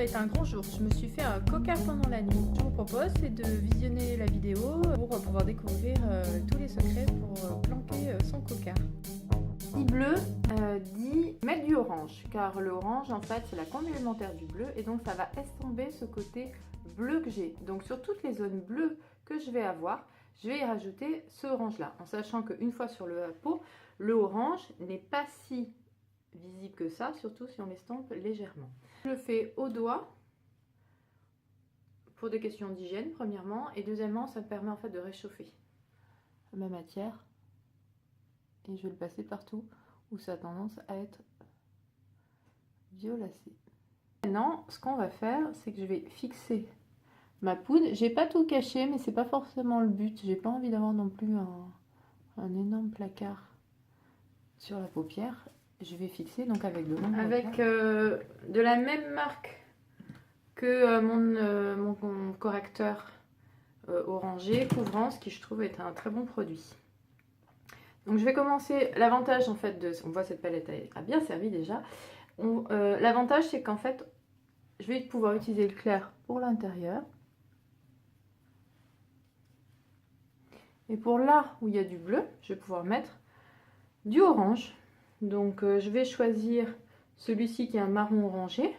est un grand jour. Je me suis fait un coca pendant la nuit. Je vous propose c'est de visionner la vidéo pour pouvoir découvrir tous les secrets pour planquer son coca. Dit bleu dit mettre du orange, car le orange en fait c'est la complémentaire du bleu et donc ça va estomper ce côté bleu que j'ai. Donc sur toutes les zones bleues que je vais avoir, je vais y rajouter ce orange là, en sachant qu'une fois sur la peau, le orange n'est pas si visible que ça, surtout si on l'estompe légèrement. Je le fais au doigt pour des questions d'hygiène premièrement, et deuxièmement ça me permet en fait de réchauffer ma matière. Et je vais le passer partout où ça a tendance à être violacé. Maintenant, ce qu'on va faire, c'est que je vais fixer ma poudre. J'ai pas tout caché, mais c'est pas forcément le but. J'ai pas envie d'avoir non plus un énorme placard sur la paupière. Je vais fixer donc avec de l'ombre. Avec de la même marque que mon correcteur orangé couvrance, qui je trouve est un très bon produit. Donc je vais commencer, l'avantage en fait on voit cette palette a bien servi déjà. L'avantage c'est qu'en fait, je vais pouvoir utiliser le clair pour l'intérieur. Et pour là où il y a du bleu, je vais pouvoir mettre du orange. Donc je vais choisir celui-ci qui est un marron orangé.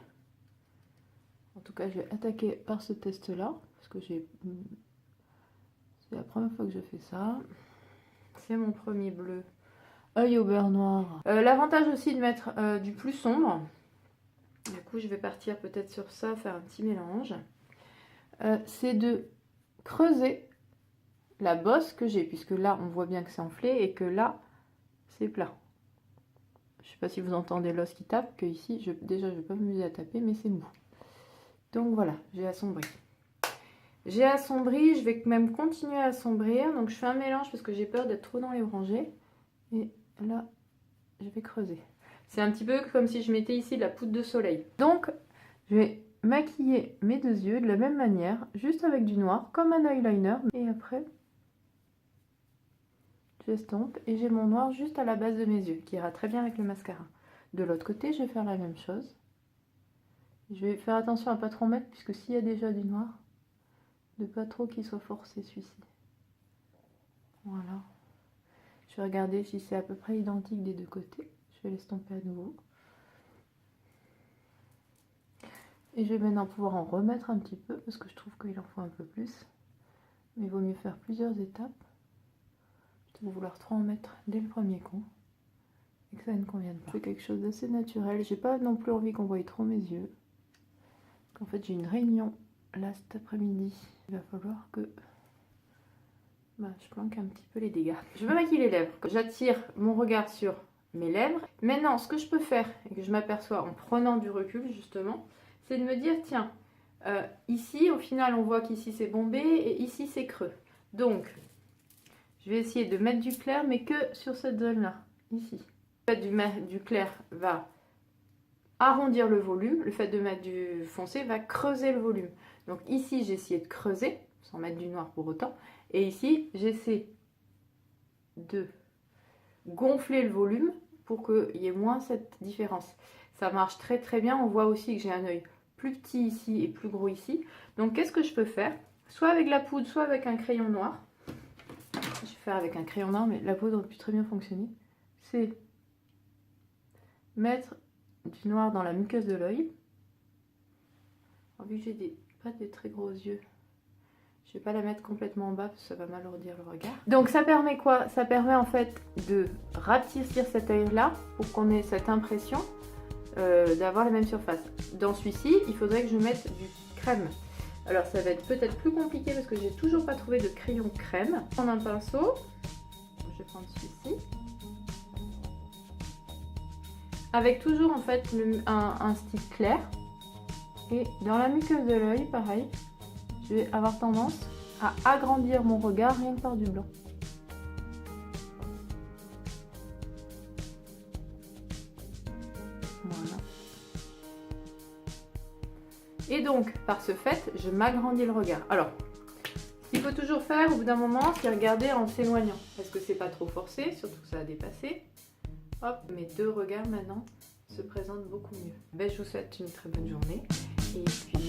En tout cas, je vais attaquer par ce test-là, parce que c'est la première fois que je fais ça. C'est mon premier bleu, œil au beurre noir. L'avantage aussi de mettre du plus sombre, du coup je vais partir peut-être sur ça, faire un petit mélange, c'est de creuser la bosse que j'ai, puisque là on voit bien que c'est enflé et que là c'est plat. Je ne sais pas si vous entendez l'os qui tape, que ici déjà je ne vais pas m'amuser à taper, mais c'est mou. Donc voilà, j'ai assombri. J'ai assombri, je vais même continuer à assombrir. Donc je fais un mélange parce que j'ai peur d'être trop dans les orangés. Et là, je vais creuser. C'est un petit peu comme si je mettais ici de la poudre de soleil. Donc, je vais maquiller mes deux yeux de la même manière, juste avec du noir, comme un eyeliner. Et après, j'estompe et j'ai mon noir juste à la base de mes yeux, qui ira très bien avec le mascara. De l'autre côté, je vais faire la même chose. Je vais faire attention à ne pas trop mettre, puisque s'il y a déjà du noir, de pas trop qu'il soit forcé celui-ci. Voilà. Je vais regarder si c'est à peu près identique des deux côtés. Je vais l'estomper à nouveau. Et je vais maintenant pouvoir en remettre un petit peu, parce que je trouve qu'il en faut un peu plus. Mais il vaut mieux faire plusieurs étapes, pour vouloir trop en mettre dès le premier coup, et que ça ne convienne pas. Je fais quelque chose d'assez naturel. J'ai pas non plus envie qu'on voie trop mes yeux. En fait, j'ai une réunion là cet après-midi. Il va falloir que je planque un petit peu les dégâts. Je veux maquiller les lèvres. J'attire mon regard sur mes lèvres. Maintenant, ce que je peux faire, et que je m'aperçois en prenant du recul justement, c'est de me dire, tiens, ici, au final, on voit qu'ici c'est bombé et ici c'est creux. Donc, je vais essayer de mettre du clair, mais que sur cette zone-là, ici. Le fait du clair va arrondir le volume, le fait de mettre du foncé va creuser le volume. Donc ici, j'ai essayé de creuser, sans mettre du noir pour autant. Et ici, j'essaie de gonfler le volume pour qu'il y ait moins cette différence. Ça marche très très bien. On voit aussi que j'ai un œil plus petit ici et plus gros ici. Donc qu'est-ce que je peux faire? Soit avec la poudre, soit avec un crayon noir. Je vais faire avec un crayon noir, mais la poudre aurait pu très bien fonctionner. C'est mettre du noir dans la muqueuse de l'œil. Vu que j'ai pas de très gros yeux, je vais pas la mettre complètement en bas parce que ça va m'alourdir le regard. Donc ça permet quoi? Ça permet en fait de rapetisser cet œil là pour qu'on ait cette impression d'avoir la même surface. Dans celui-ci, il faudrait que je mette du crème. Alors ça va être peut-être plus compliqué parce que j'ai toujours pas trouvé de crayon crème. Je vais prendre un pinceau, je vais prendre celui-ci. Avec toujours en fait un style clair. Et dans la muqueuse de l'œil, pareil, je vais avoir tendance à agrandir mon regard rien que par du blanc. Voilà. Et donc, par ce fait, je m'agrandis le regard. Alors, ce qu'il faut toujours faire au bout d'un moment, c'est regarder en s'éloignant. Parce que c'est pas trop forcé, surtout que ça a dépassé. Hop, mes deux regards maintenant se présentent beaucoup mieux. Ben, je vous souhaite une très bonne journée. Et puis